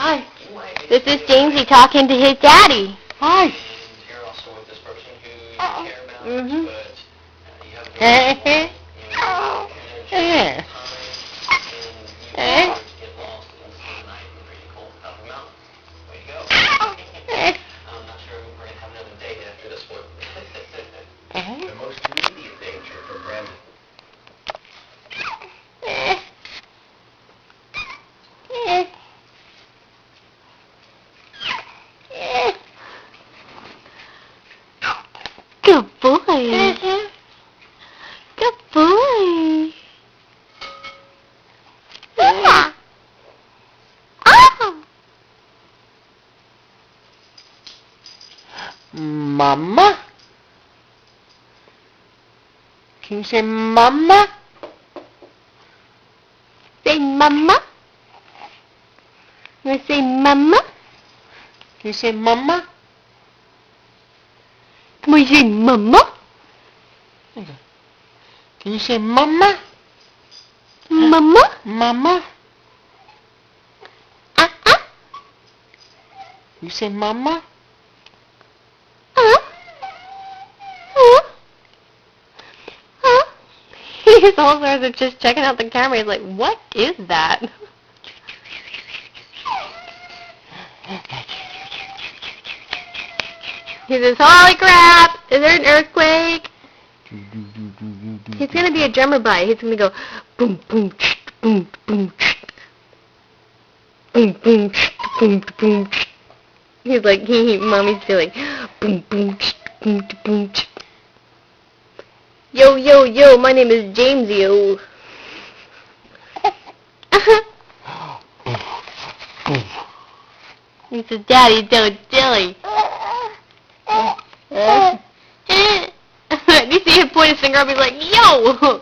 Hi. This is Jamesy talking to his daddy. Hi. You're also with this person who you care about, Mhm. but you have a energy, Yeah. and you get lost in the night and pretty cold out of the mountain. Way to go. I'm not sure we're going to have another date after this one. The most immediate danger for Brandon. Good boy. Good boy. Ah. Mama? Can you say mama? Say mama. You want to say mama? Can you say mama? Come on, say mama. Can you say mama? Mama. Mama? Uh-uh. You say mama? His whole stars are just checking out the camera. He's like, what is that? He says, holy crap, is there an earthquake? He's going to be a drummer bite. He's going to go, boom, boom, boom, boom, boom, boom, boom, boom. He's like, mommy's feeling, boom, boom, boom, boom. Yo, yo, yo, my name is James, yo. He says, Daddy, don't silly. You see him point his finger up, he's like, yo.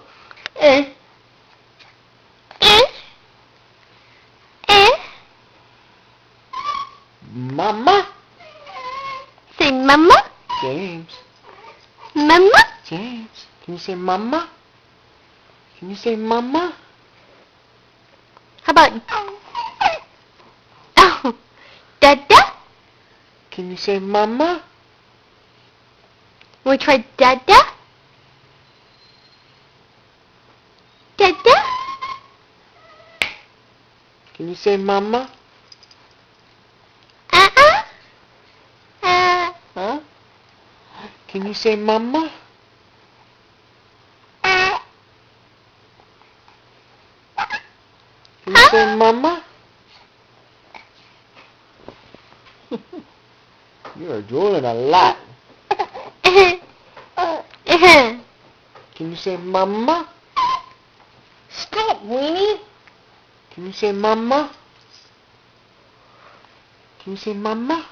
Mama? Say mama. James. Mama. James. Can you say mama? Can you say mama? How about oh, Dada? Can you say mama? Want to try Dada? Dada? Can you say mama? Huh? Can you say mama? Can you say mama? You are drooling a lot. Can you say mama? Stop, Weenie. Can you say mama? Can you say mama?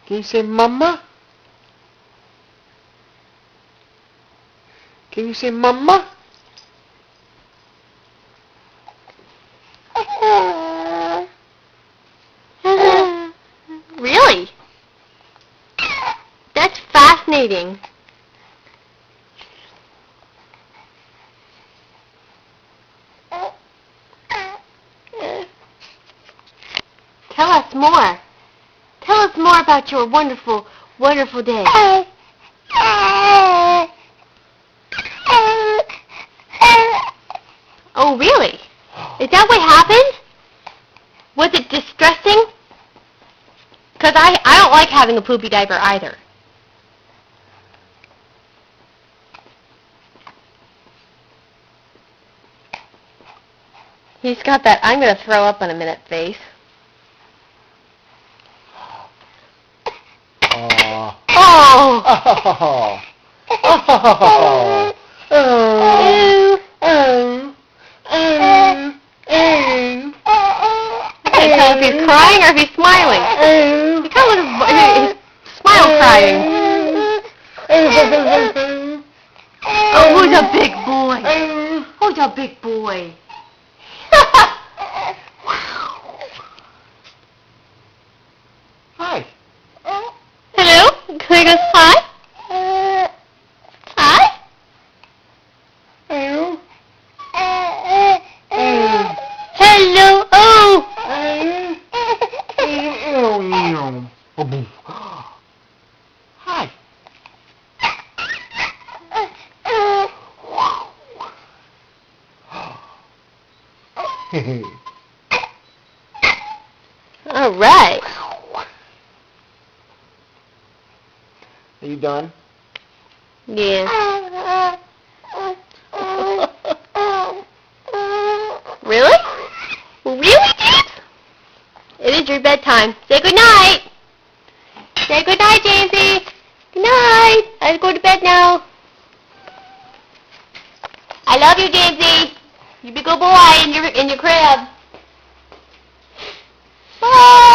Can you say mama? Can you say mama? Really? That's fascinating. Tell us more. Tell us more about your wonderful, wonderful day. Oh, really? Is that what happened? Was it distressing? Because I don't like having a poopy diaper either. He's got that I'm going to throw up in a minute face. Oh! I can't tell if he's crying or if he's smiling. You can't look at his smile crying. Oh, who's a big boy? Who's a big boy? Hi. Hello? Can I go hi? Hi? Hello. All right. Are you done? Yeah. Really? Really, James? It is your bedtime. Say good night. Say good night, Jamesy. Good night. I have to go to bed now. I love you, Jamesy. You be a good boy in your crib. Bye.